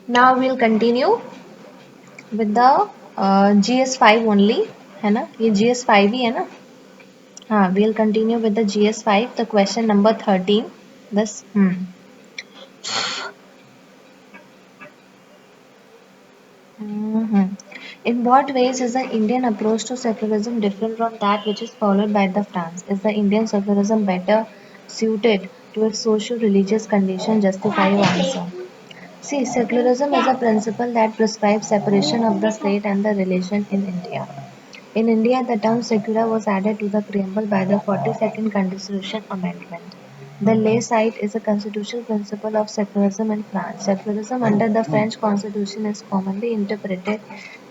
Now we'll continue with the GS5 only, है ना? ये GS5 ही है ना? हाँ, we'll continue with the GS5. The question number 13. This. Mhm. In what ways is the Indian approach to secularism different from that which is followed by the France? Is the Indian secularism better suited to its socio-religious condition? Justify your answer. See, secularism is a principle that prescribes separation of the state and the religion in India. In India, the term secular was added to the preamble by the 42nd Constitution Amendment. The lay side is a constitutional principle of secularism in France. Secularism under the French Constitution is commonly interpreted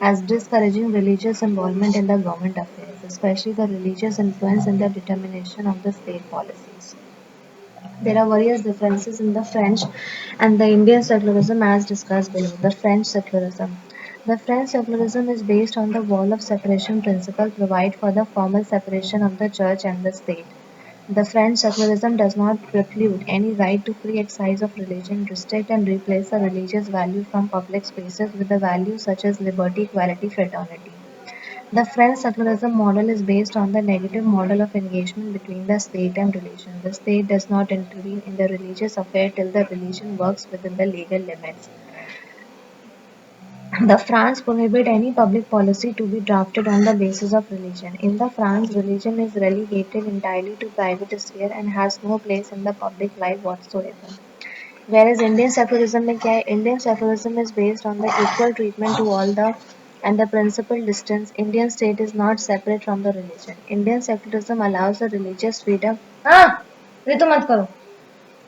as discouraging religious involvement in the government affairs, especially the religious influence in the determination of the state policies. There are various differences in the French and the Indian secularism as discussed below. The French secularism. The French secularism is based on the wall of separation principle provide for the formal separation of the church and the state. The French secularism does not preclude any right to free exercise of religion, restrict and replace the religious value from public spaces with the values such as liberty, equality, fraternity. The French secularism model is based on the negative model of engagement between the state and religion. The state does not intervene in the religious affair till the religion works within the legal limits. The France prohibit any public policy to be drafted on the basis of religion. In the France, religion is relegated entirely to private sphere and has no place in the public life whatsoever. Whereas Indian secularism में क्या है? Indian secularism is based on the equal treatment to all the and the principal distance. Indian state is not separate from the religion. Indian secularism allows the religious freedom. हाँ, ये तो मत करो.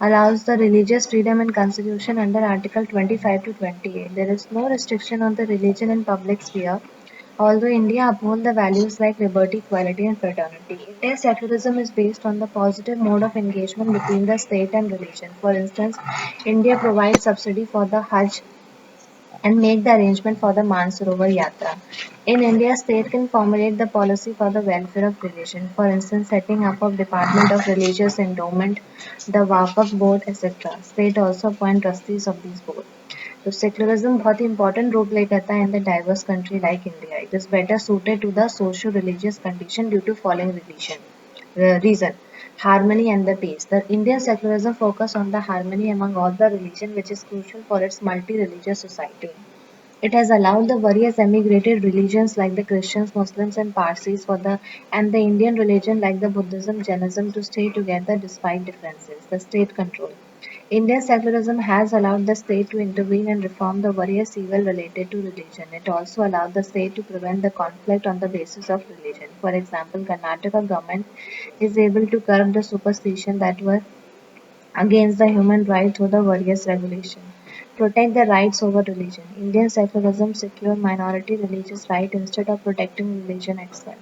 Allows the religious freedom in Constitution under Article 25 to 28. There is no restriction on the religion in public sphere. Although India upholds the values like liberty, equality, and fraternity, Indian secularism is based on the positive mode of engagement between the state and religion. For instance, India provides subsidy for the Hajj and make the arrangement for the Mansarovar Yatra. In India, state can formulate the policy for the welfare of religion, for instance, setting up of Department of Religious Endowment, the Waqf Board, etc. State also appoint trustees of these boards. तो secularism बहुत ही important role play करता है in the diverse country like India it is better suited to the socio religious condition due to following reason harmony and the peace. The Indian secularism focus on the harmony among all the religion which is crucial for its multi-religious society. It has allowed the various emigrated religions like the Christians, Muslims, and Parsis for the and the Indian religion like the Buddhism, Jainism to stay together despite differences. The state control. Indian secularism has allowed the state to intervene and reform the various evils related to religion. It also allowed the state to prevent the conflict on the basis of religion. For example, Karnataka government is able to curb the superstition that were against the human right through the various regulations. Protect the rights over religion. Indian secularism secure minority religious right instead of protecting religion itself.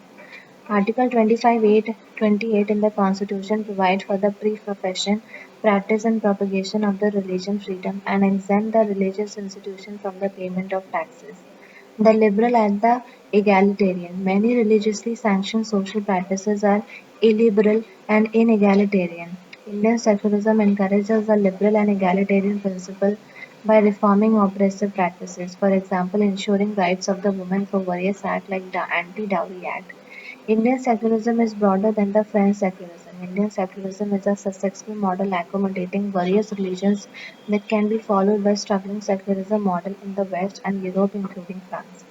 Article 25(8) in the Constitution provides for the pre-profession, practice and propagation of the religion freedom and exempt the religious institution from the payment of taxes. The liberal and the egalitarian. Many religiously sanctioned social practices are illiberal and inegalitarian. Indian secularism encourages the liberal and egalitarian principle by reforming oppressive practices, for example, ensuring rights of the women through various acts like the Anti-Dowry Act. Indian secularism is broader than the French secularism. Indian secularism is a successful model accommodating various religions that can be followed by struggling secularism model in the West and Europe including France.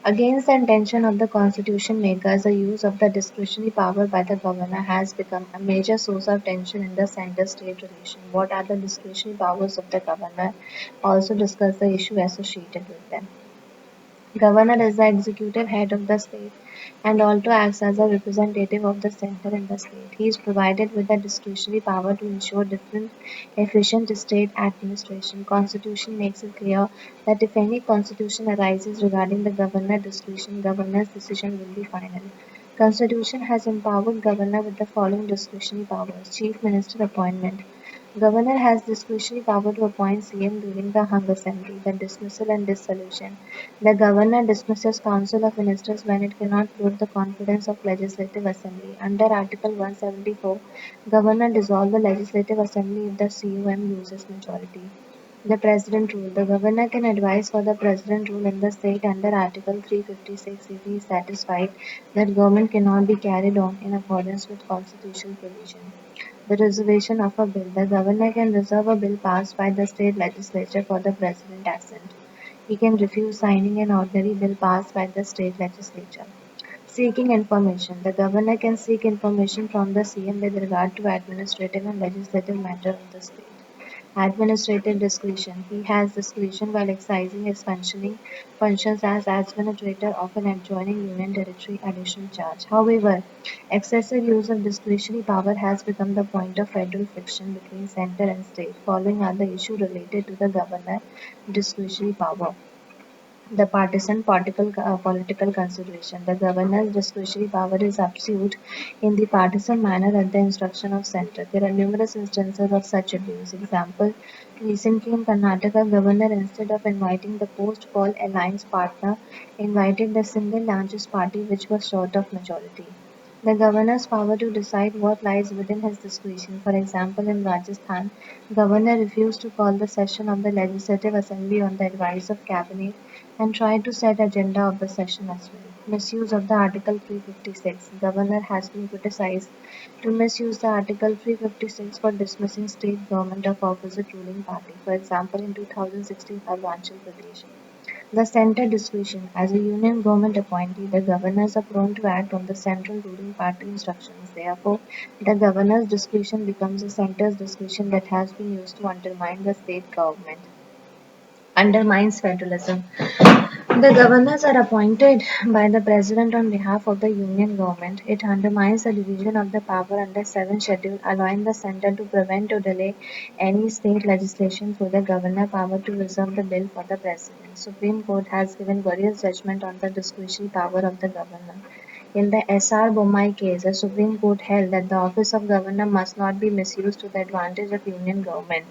Against the intention of the constitution makers, the use of the discretionary power by the governor has become a major source of tension in the center-state relation. What are the discretionary powers of the governor? Also discuss the issue associated with them. Governor is the executive head of the state and also acts as a representative of the center in the state. He is provided with the discretionary power to ensure different efficient state administration. Constitution makes it clear that if any constitution arises regarding the governor discretion, governor's decision will be final. Constitution has empowered governor with the following discretionary powers: Chief Minister appointment. Governor has discretionary power to appoint CM during the hung assembly, the dismissal and dissolution. The governor dismisses council of ministers when it cannot prove the confidence of legislative assembly. Under Article 174, governor dissolve the legislative assembly if the CUM loses majority. The President Rule. The Governor can advise for the President Rule in the state under Article 356 if he is satisfied that government cannot be carried on in accordance with constitutional provision. The reservation of a bill. The Governor can reserve a bill passed by the state legislature for the President assent. He can refuse signing an ordinary bill passed by the state legislature. Seeking information. The Governor can seek information from the CM with regard to administrative and legislative matters of the state. Administrative discretion. He has discretion while exercising his functions as administrator of an adjoining union territory additional charge. However, excessive use of discretionary power has become the point of federal friction between center and state. Following are the issues related to the governor discretionary power. The political consideration. The governor's discretionary power is absolute in the partisan manner at the instruction of centre. There are numerous instances of such abuse. Example, recently in Karnataka, governor instead of inviting the post-poll alliance partner, invited the single largest party which was short of majority. The governor's power to decide what lies within his discretion. For example, in Rajasthan, governor refused to call the session of the Legislative Assembly on the advice of cabinet and tried to set agenda of the session as well. Misuse of the Article 356. Governor has been criticized to misuse the Article 356 for dismissing state government of opposite ruling party. For example, in 2016 Arunachal Pradesh. The center discretion. As a union government appointee, the governors are prone to act on the central ruling party instructions. Therefore, the governor's discretion becomes the center's discretion that has been used to undermine the state government. Undermines federalism. The governors are appointed by the president on behalf of the union government. It undermines the division of the power under 7th schedule, allowing the center to prevent or delay any state legislation through the governor power to reserve the bill for the president. Supreme Court has given various judgment on the discretionary power of the governor. In the S.R. Bommai case, the Supreme Court held that the office of governor must not be misused to the advantage of union government.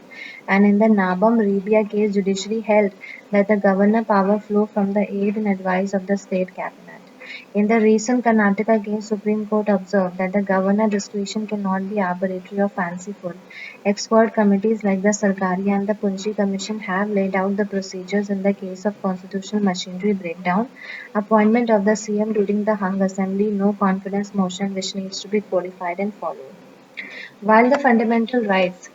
And in the Nabam Rebia case, judiciary held that the governor power flow from the aid and advice of the state cabinet. In the recent Karnataka case, Supreme Court observed that the governor discretion cannot be arbitrary or fanciful. Expert committees like the Sarkari and the Punji Commission have laid out the procedures in the case of constitutional machinery breakdown, appointment of the CM during the hung assembly, no confidence motion which needs to be codified and followed. While the fundamental rights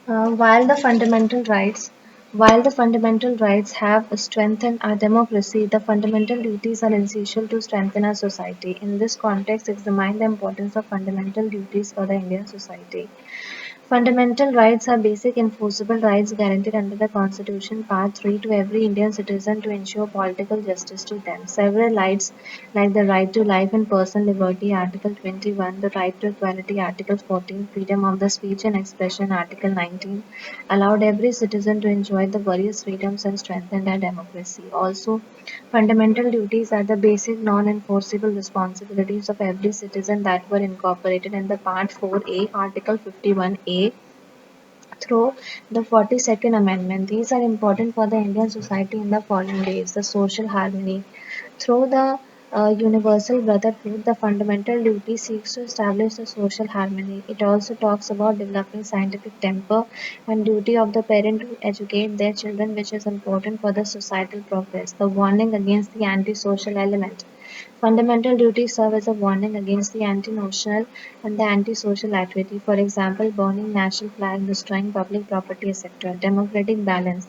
while the fundamental rights while the fundamental rights have strengthened our democracy, the fundamental duties are essential to strengthen our society. In this context, examine the importance of fundamental duties for the Indian society. Fundamental rights are basic enforceable rights guaranteed under the Constitution, Part 3, to every Indian citizen to ensure political justice to them. Several rights, like the right to life and personal liberty, Article 21, the right to equality, Article 14, freedom of the speech and expression, Article 19, allowed every citizen to enjoy the various freedoms and strengthened our democracy. Also, fundamental duties are the basic non-enforceable responsibilities of every citizen that were incorporated in the Part 4A, Article 51A through the 42nd Amendment. These are important for the Indian society in the following ways: the social harmony. Through the universal brotherhood, the fundamental duty seeks to establish the social harmony. It also talks about developing scientific temper and duty of the parent to educate their children, which is important for the societal progress. The warning against the antisocial element. Fundamental duties serve as a warning against the anti-national and the anti-social activity, for example, burning national flag, destroying public property, etc. Democratic balance.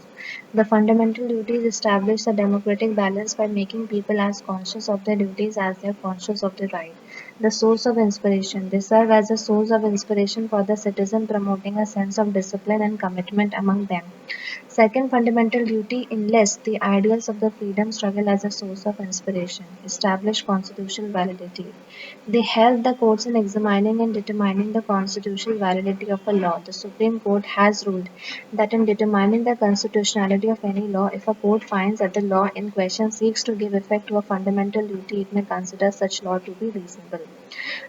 The fundamental duties establish a democratic balance by making people as conscious of their duties as they are conscious of their right. The source of inspiration. They serve as a source of inspiration for the citizen, promoting a sense of discipline and commitment among them. Second fundamental duty enlists the ideals of the freedom struggle as a source of inspiration. Establish constitutional validity. They help the courts in examining and determining the constitutional validity of a law. The Supreme Court has ruled that in determining the constitutionality of any law, if a court finds that the law in question seeks to give effect to a fundamental duty, it may consider such law to be reasonable.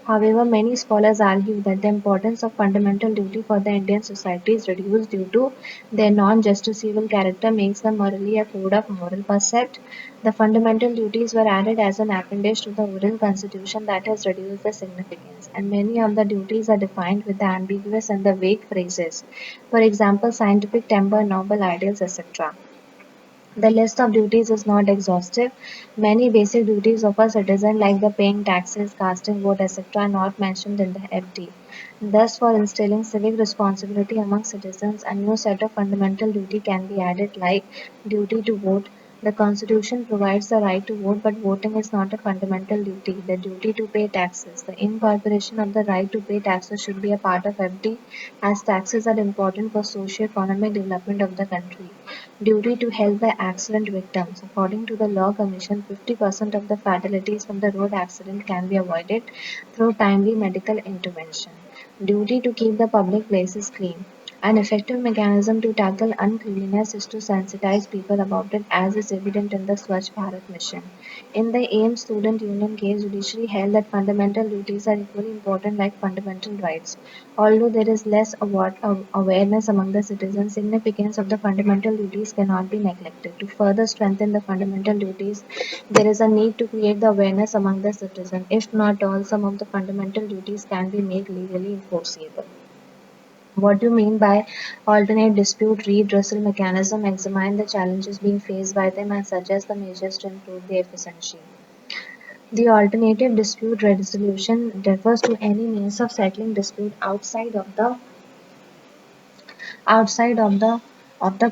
However, many scholars argue that the importance of fundamental duty for the Indian society is reduced due to their non-justiciable character makes them morally a code of moral percept. The fundamental duties were added as an appendix appendage to the oral constitution that has reduced the significance, and many of the duties are defined with the ambiguous and the vague phrases. For example, scientific temper, noble ideals, etc. The list of duties is not exhaustive. Many basic duties of a citizen, like the paying taxes, casting vote, etc., are not mentioned in the FD. Thus, for instilling civic responsibility among citizens, a new set of fundamental duty can be added, like duty to vote. The Constitution provides the right to vote, but voting is not a fundamental duty. The duty to pay taxes. The incorporation of the right to pay taxes should be a part of FD, as taxes are important for socio-economic development of the country. Duty to help the accident victims. According to the Law Commission, 50% of the fatalities from the road accident can be avoided through timely medical intervention. Duty to keep the public places clean. An effective mechanism to tackle uncleanliness is to sensitize people about it, as is evident in the Swachh Bharat mission. In the AIM Student Union case, judiciary held that fundamental duties are equally important like fundamental rights. Although there is less awareness among the citizens, significance of the fundamental duties cannot be neglected. To further strengthen the fundamental duties, there is a need to create the awareness among the citizens. If not all, some of the fundamental duties can be made legally enforceable. What do you mean by alternate dispute redressal mechanism? Examine the challenges being faced by them and suggest the measures to improve their efficiency. The alternative dispute resolution refers to any means of settling dispute outside of the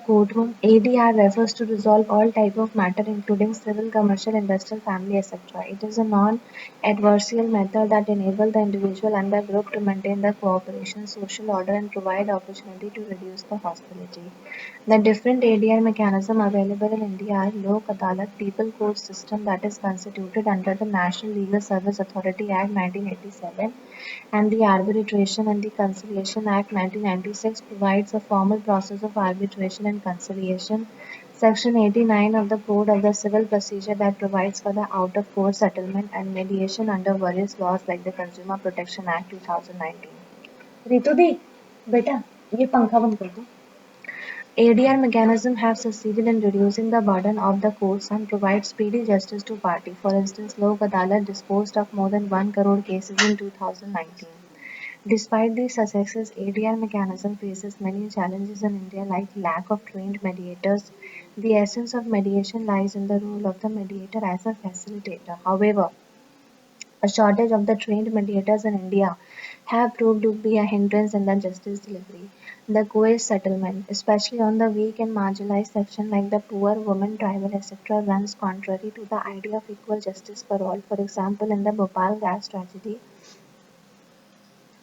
courtroom. ADR refers to resolve all type of matter including civil, commercial, industrial, family, etc. It is a non-adversarial method that enables the individual and the group to maintain the cooperation, social order, and provide opportunity to reduce the hostility. The different ADR mechanism available in India are Lok Adalat People Court system that is constituted under the National Legal Service Authority Act 1987, and the Arbitration and the Conciliation Act 1996 provides a formal process of arbitration and conciliation. Section 89 of the Code of the Civil Procedure that provides for the out-of-court settlement and mediation under various laws like the Consumer Protection Act 2019. Ritu दी बेटा ये पंखा बंद कर दो. ADR mechanism have succeeded in reducing the burden of the courts and provide speedy justice to party. For instance, Lok Adalat disposed of more than 1 crore cases in 2019. Despite these successes, ADR mechanism faces many challenges in India like lack of trained mediators. The essence of mediation lies in the role of the mediator as a facilitator. However, a shortage of the trained mediators in India have proved to be a hindrance in the justice delivery. The coerced settlement, especially on the weak and marginalized section like the poor, women, tribal, etc., runs contrary to the idea of equal justice for all. For example, in the Bhopal gas tragedy,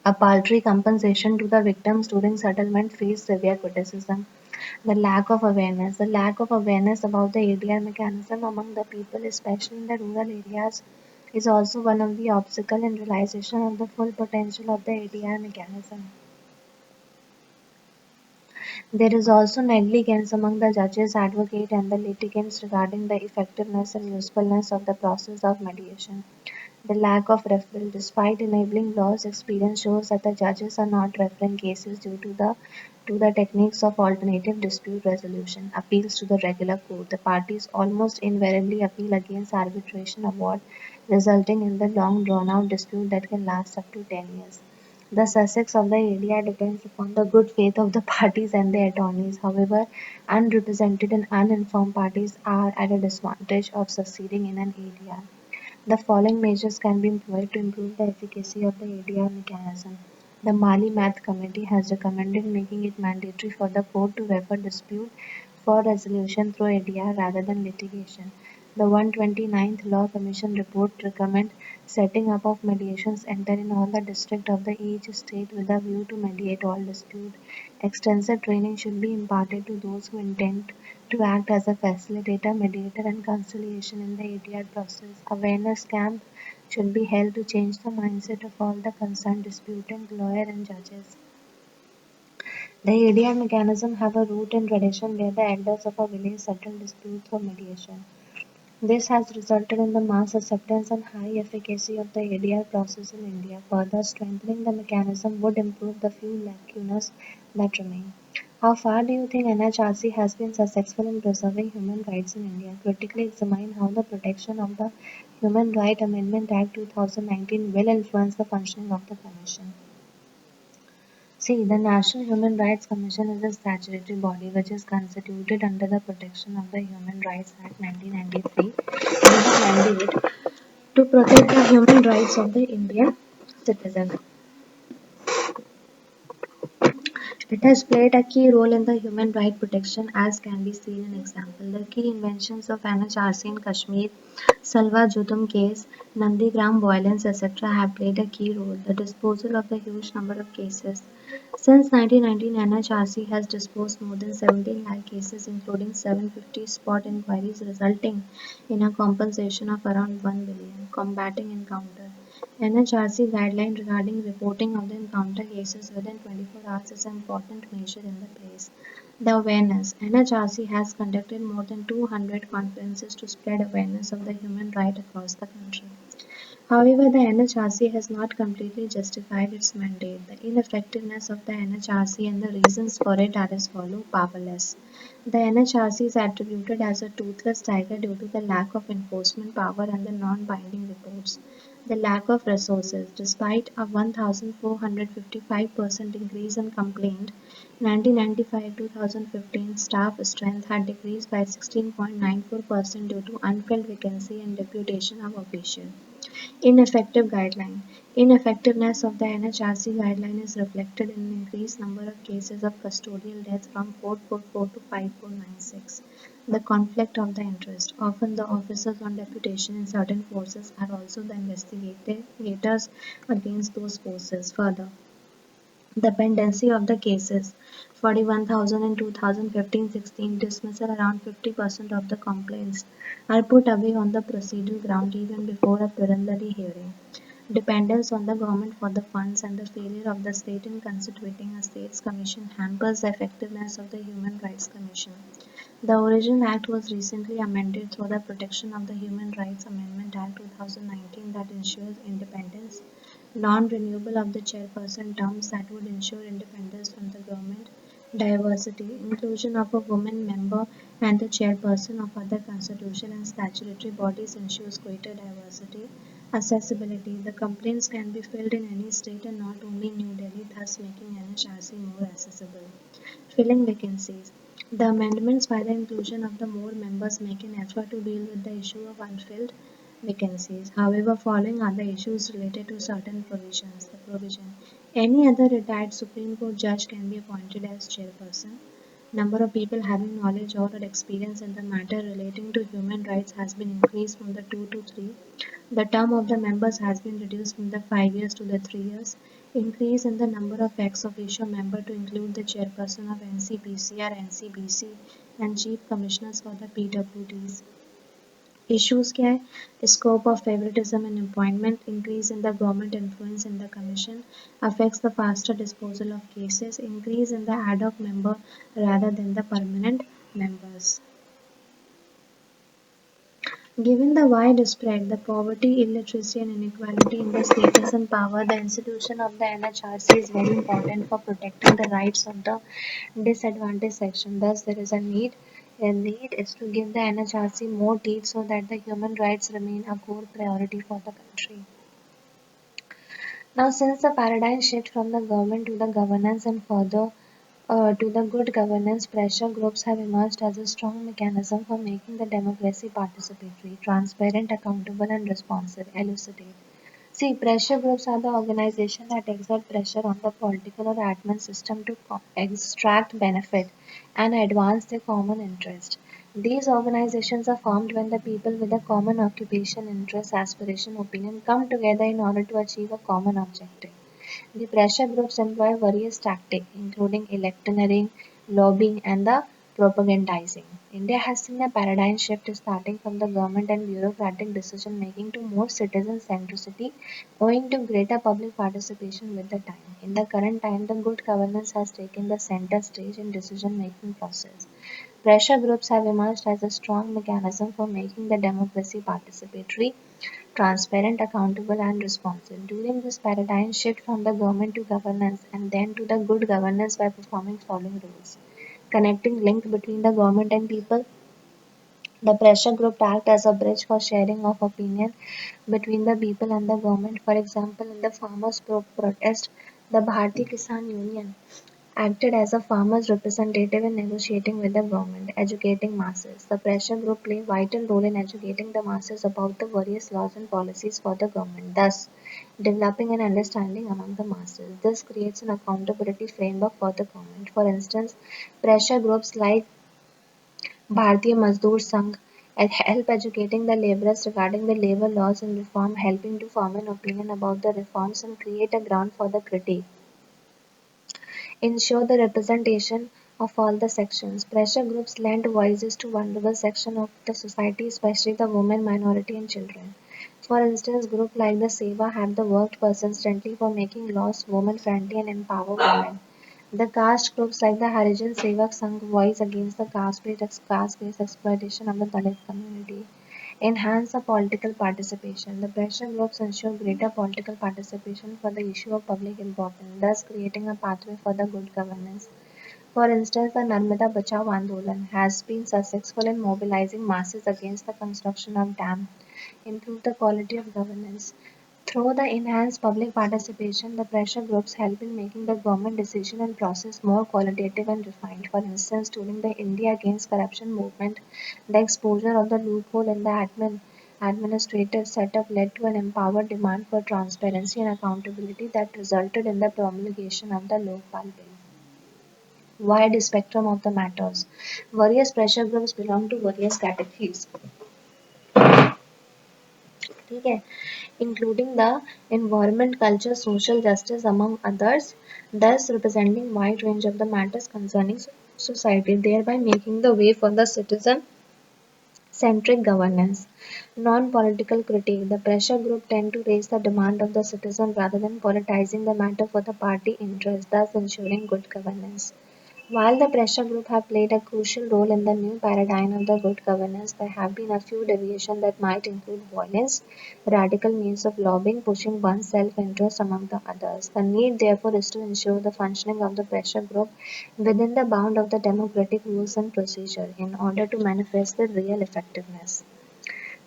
a paltry compensation to the victims during settlement faced severe criticism. The lack of awareness about the ADR mechanism among the people, especially in the rural areas, is also one of the obstacles in realization of the full potential of the ADR mechanism. There is also negligence among the judges, advocate, and the litigants regarding the effectiveness and usefulness of the process of mediation. The lack of referral, despite enabling laws, experience shows that the judges are not referring cases due to the techniques of alternative dispute resolution, appeals to the regular court. The parties almost invariably appeal against arbitration award, resulting in the long drawn out dispute that can last up to 10 years. The success of the ADR depends upon the good faith of the parties and their attorneys. However, unrepresented and uninformed parties are at a disadvantage of succeeding in an ADR. The following measures can be employed to improve the efficacy of the ADR mechanism. The Mali Math Committee has recommended making it mandatory for the court to refer dispute for resolution through ADR rather than litigation. The 129th Law Commission report recommends setting up of mediation centre in all the districts of each state with a view to mediate all dispute. Extensive training should be imparted to those who intend to act as a facilitator, mediator, and conciliation in the ADR process. Awareness camp should be held to change the mindset of all the concerned disputant lawyer and judges. The ADR mechanism have a root in tradition where the elders of a village settle disputes through mediation. This has resulted in the mass acceptance and high efficacy of the ADR process in India. Further strengthening the mechanism would improve the few lacunas that remain. How far do you think NHRC has been successful in preserving human rights in India? Critically examine how the protection of the Human Right Amendment Act 2019 will influence the functioning of the Commission. See, the National Human Rights Commission is a statutory body which is constituted under the protection of the Human Rights Act 1993 with a mandate to protect the human rights of the Indian citizen. It has played a key role in the human right protection as can be seen in example. The key inventions of NHRC in Kashmir, Salwa Judum case, Nandigram violence etc. have played a key role. The disposal of the huge number of cases. Since 1919, NHRC has disposed more than 17 lakh cases including 750 spot inquiries resulting in a compensation of around 1 billion. Combating encounter. NHRC guideline regarding reporting of the encounter cases within 24 hours is an important measure in the place. The awareness. NHRC has conducted more than 200 conferences to spread awareness of the human right across the country. However, the NHRC has not completely justified its mandate. The ineffectiveness of the NHRC and the reasons for it are as follows: powerless. The NHRC is attributed as a toothless tiger due to the lack of enforcement power and the non-binding reports. The lack of resources. Despite a 1,455% increase in complaint, 1995-2015 staff strength had decreased by 16.94% due to unfilled vacancy and deputation of officials. Ineffective guideline. Ineffectiveness of the NHRC guideline is reflected in an increased number of cases of custodial death from 444 to 5496. The conflict of the interest. Often the officers on deputation in certain forces are also the investigators against those forces. Further, dependency of the cases. 41,000 in 2015-16 dismissal. Around 50% of the complaints are put away on the procedural ground even before a preliminary hearing. Dependence on the government for the funds and the failure of the state in constituting a states commission hampers the effectiveness of the Human Rights Commission. The original act was recently amended through the Protection of the Human Rights Amendment Act 2019 that ensures independence, non-renewal of the chairperson terms that would ensure independence from the government, diversity, inclusion of a woman member and the chairperson of other constitutional and statutory bodies ensures greater diversity, accessibility. The complaints can be filled in any state and not only New Delhi, thus making NHRC more accessible. Filling vacancies. The amendments by the inclusion of the more members make an effort to deal with the issue of unfilled vacancies. However, following are the issues related to certain provisions. The provision. Any other retired Supreme Court judge can be appointed as chairperson. Number of people having knowledge or experience in the matter relating to human rights has been increased from the 2 to 3. The term of the members has been reduced from the 5 years to the 3 years. Increase in the number of ex officio members to include the chairperson of NCPC or NCBC and chief commissioners for the PWDs. Issues क्या है? Scope of favoritism in appointment, increase in the government influence in the commission, affects the faster disposal of cases, increase in the ad hoc member rather than the permanent members. Given the wide spread, the poverty, illiteracy, and inequality in the status and power, the institution of the NHRC is very important for protecting the rights of the disadvantaged section. Thus, there is a need. A need is to give the NHRC more teeth so that the human rights remain a core priority for the country. Now, since the paradigm shift from the government to the governance and further to the good governance, pressure groups have emerged as a strong mechanism for making the democracy participatory, transparent, accountable, and responsive. Elucidate. See, pressure groups are the organization that exert pressure on the political or admin system to extract benefit and advance their common interest. These organizations are formed when the people with a common occupation, interest, aspiration, opinion come together in order to achieve a common objective. The pressure groups employ various tactics, including electioneering, lobbying, and the propagandizing. India has seen a paradigm shift starting from the government and bureaucratic decision making to more citizen centricity, owing to greater public participation with the time. In the current time, the good governance has taken the center stage in decision making process. Pressure groups have emerged as a strong mechanism for making the democracy participatory, transparent, accountable, and responsive. During this paradigm shift from the government to governance and then to the good governance by performing following rules. connecting link between the government and people. The pressure group act as a bridge for sharing of opinion between the people and the government. For example, in the farmers' protest, the Bharatiya Kisan Union acted as a farmers' representative in negotiating with the government, educating masses. The pressure group played a vital role in educating the masses about the various laws and policies for the government, thus developing an understanding among the masses. This creates an accountability framework for the government. For instance, pressure groups like Bharatiya Mazdoor Sangh help educating the laborers regarding the labor laws and reform, helping to form an opinion about the reforms and create a ground for the critique. Ensure the representation of all the sections. Pressure groups lend voices to vulnerable sections of the society, especially the women, minority, and children. For instance, groups like the SEVA have the worked persistently for making laws women friendly and empower women. The caste groups like the Harijan Sevak Sangh voice against the caste-based exploitation of the Dalit community. Enhance the political participation. The pressure groups ensure greater political participation for the issue of public importance, thus creating a pathway for the good governance. For instance, the Narmada Bachao Andolan has been successful in mobilizing masses against the construction of dam, improve the quality of governance. Through the enhanced public participation, the pressure groups help in making the government decision and process more qualitative and refined. For instance, during the India Against Corruption movement, the exposure of the loophole in the administrative setup led to an empowered demand for transparency and accountability that resulted in the promulgation of the Lokpal Bill. Wide spectrum of the matters. Various pressure groups belong to various categories. ठीक है? Including the environment, culture, social justice, among others, thus representing wide range of the matters concerning society, thereby making the way for the citizen centric governance. Non political critique. The pressure group tend to raise the demand of the citizen rather than politicizing the matter for the party interest, thus ensuring good governance. While the pressure group have played a crucial role in the new paradigm of the good governance, there have been a few deviations that might include violence, radical means of lobbying, pushing one's self-interest among the others. The need, therefore, is to ensure the functioning of the pressure group within the bound of the democratic rules and procedure in order to manifest the real effectiveness.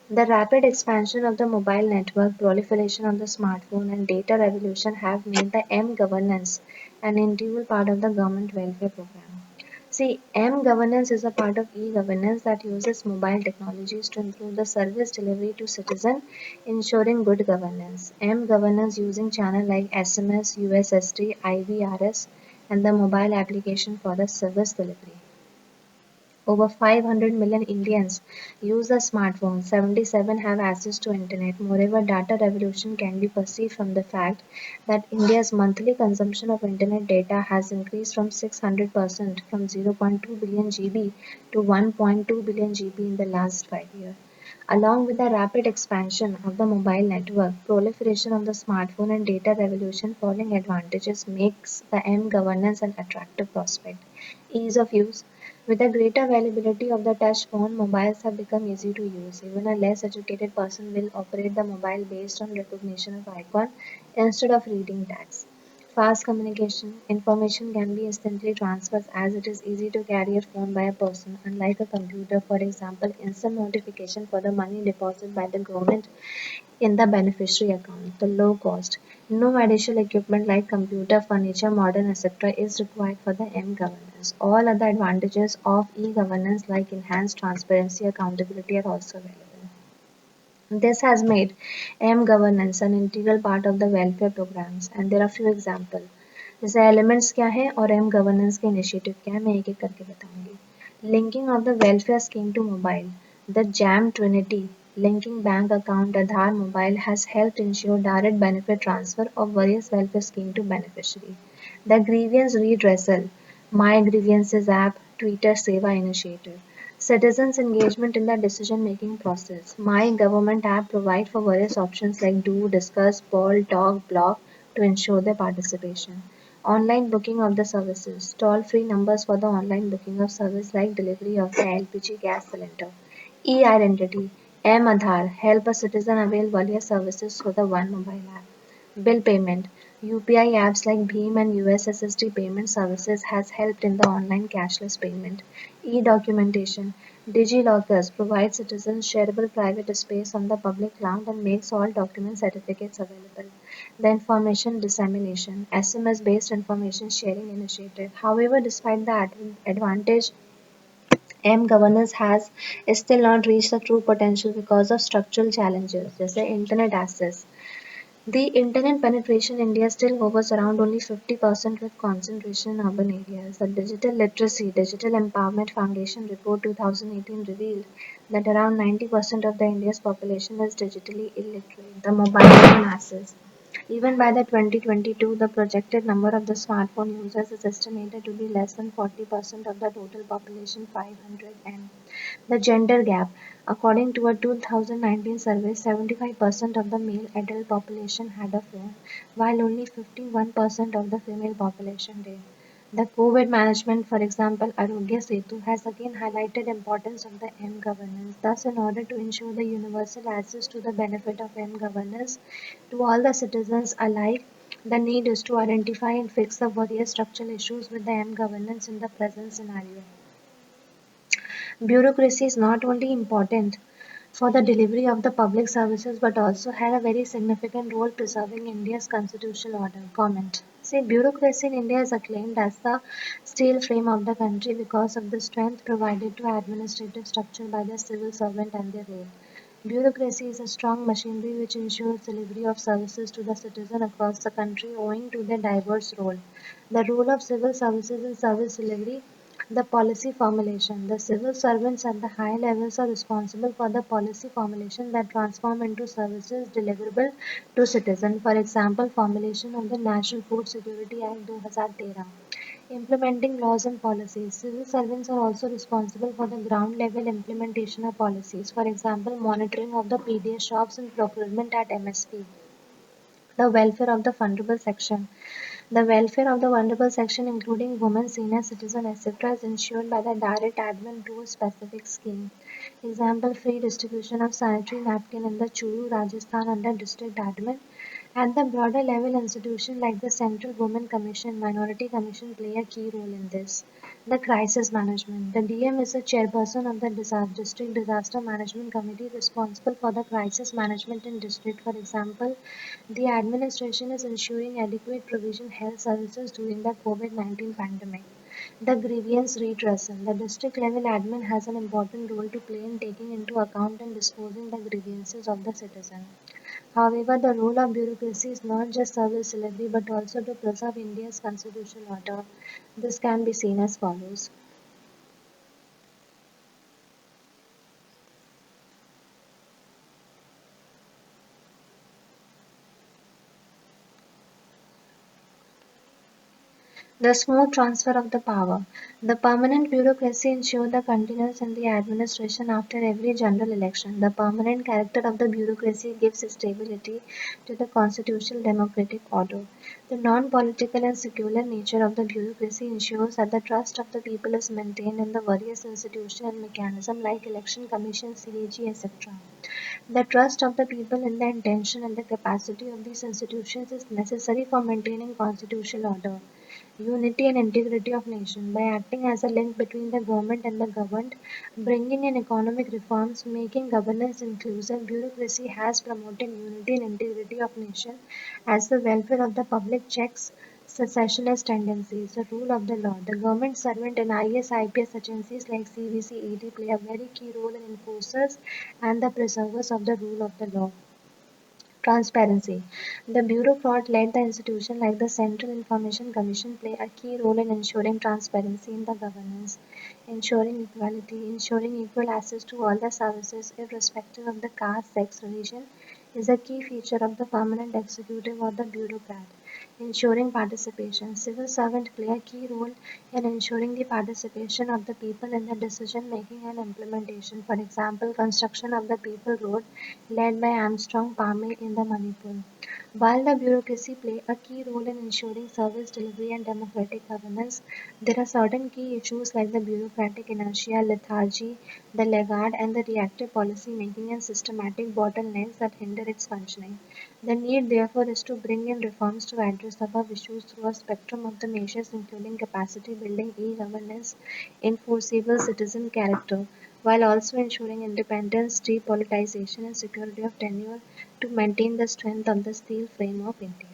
The rapid expansion of the mobile network, proliferation of the smartphone, and data revolution have made the M-governance an integral part of the government welfare program. See, M-governance is a part of e-governance that uses mobile technologies to improve the service delivery to citizens, ensuring good governance. M-governance using channels like SMS, USSD, IVRS, and the mobile application for the service delivery. Over 500 million Indians use a smartphone, 77 have access to internet. Moreover, data revolution can be perceived from the fact that India's monthly consumption of internet data has increased from 600% from 0.2 billion GB to 1.2 billion GB in the last 5 years. Along with the rapid expansion of the mobile network, proliferation of the smartphone and data revolution falling advantages makes the M governance an attractive prospect. Ease of use. With the greater availability of the touch phone, mobiles have become easy to use. Even a less educated person will operate the mobile based on recognition of icon instead of reading text. Fast communication. Information can be instantly transferred as it is easy to carry a phone by a person, unlike a computer. For example, instant notification for the money deposited by the government in the beneficiary account. The low cost. No additional equipment like computer, furniture, modern etc. is required for the M-governance. All other advantages of e-governance like enhanced transparency, accountability are also available. This has made M-governance an integral part of the welfare programs and there are few examples. जैसे elements क्या है और M governance के initiative क्या है मैं एक एक करके बताऊंगी. Linking of the welfare scheme to mobile. The JAM trinity linking bank account Aadhaar mobile has helped ensure direct benefit transfer of various welfare schemes to beneficiary. The grievance redressal, My Grievances app, Twitter Seva initiative. Citizens' engagement in the decision-making process. My Government app provides for various options like do, discuss, poll, talk, blog to ensure their participation. Online booking of the services. Toll-free numbers for the online booking of service like delivery of the LPG gas cylinder. E-identity. M-Aadhaar help a citizen avail various services through the one mobile app. Bill payment. UPI apps like Bheem and USSD payment services has helped in the online cashless payment. E-documentation. DigiLockers provide citizens shareable private space on the public cloud and makes all document certificates available. The information dissemination. SMS-based information sharing initiative. However, despite the advantage, M-governance has still not reached the true potential because of structural challenges, जैसे internet access. The internet penetration in India still hovers around only 50% with concentration in urban areas. The Digital Literacy Digital Empowerment Foundation report 2018 revealed that around 90% of the India's population is digitally illiterate. The mobile phone masses. Even by the 2022, the projected number of the smartphone users is estimated to be less than 40% of the total population 500 m. The gender gap. According to a 2019 survey, 75% of the male adult population had a phone, while only 51% of the female population did. The COVID management, for example, Arogya Setu, has again highlighted importance of the M-governance. Thus, in order to ensure the universal access to the benefit of M-governance to all the citizens alike, the need is to identify and fix the various structural issues with the M-governance in the present scenario. Bureaucracy is not only important for the delivery of the public services but also had a very significant role preserving India's constitutional order. Comment. See, bureaucracy in India is acclaimed as the steel frame of the country because of the strength provided to administrative structure by the civil servant and their role. Bureaucracy is a strong machinery which ensures delivery of services to the citizen across the country owing to their diverse role. The role of civil services in service delivery, the policy formulation. The civil servants at the high levels are responsible for the policy formulation that transform into services deliverable to citizens. For example, formulation of the National Food Security Act 2013. Implementing laws and policies. Civil servants are also responsible for the ground level implementation of policies. For example, monitoring of the PDS shops and procurement at MSP. The welfare of the vulnerable section. The welfare of the vulnerable section, including women, senior citizens, etc., is ensured by the direct admin to a specific scheme. Example, free distribution of sanitary napkin in the Churu, Rajasthan under district admin. At the broader level, institutions like the Central Women Commission, Minority Commission play a key role in this. The crisis management. The DM is the chairperson of the District Disaster Management Committee responsible for the crisis management in district. For example, the administration is ensuring adequate provision health services during the COVID-19 pandemic. The grievance redressal. The district level admin has an important role to play in taking into account and disposing the grievances of the citizen. However, the role of bureaucracy is not just service delivery but also to preserve India's constitutional order. This can be seen as follows. The smooth transfer of the power. The permanent bureaucracy ensures the continuance in the administration after every general election. The permanent character of the bureaucracy gives stability to the constitutional democratic order. The non-political and secular nature of the bureaucracy ensures that the trust of the people is maintained in the various institutions and mechanisms like election commission, CAG, etc. The trust of the people in the intention and the capacity of these institutions is necessary for maintaining constitutional order. Unity and integrity of nation. By acting as a link between the government and the governed, bringing in economic reforms, making governance inclusive, bureaucracy has promoted unity and integrity of nation as the welfare of the public checks secessionist tendencies, the rule of the law. The government servant and IS, IPS agencies like CVC, ED play a very key role in enforcers and the preservers of the rule of the law. Transparency. The bureaucrat-led the institution like the Central Information Commission play a key role in ensuring transparency in the governance, ensuring equality, ensuring equal access to all the services irrespective of the caste, sex, religion is a key feature of the permanent executive or the bureaucrat. Ensuring participation. Civil servants play a key role in ensuring the participation of the people in the decision making and implementation. For example, construction of the People Road led by Armstrong Palmer in the Manipur. While the bureaucracy play a key role in ensuring service delivery and democratic governance, there are certain key issues like the bureaucratic inertia, lethargy, the laggard, and the reactive policy making and systematic bottlenecks that hinder its functioning. The need, therefore, is to bring in reforms to address above issues through a spectrum of the measures, including capacity building, e governance, enforceable citizen character, while also ensuring independence, depoliticization, and security of tenure to maintain the strength of the steel frame of India.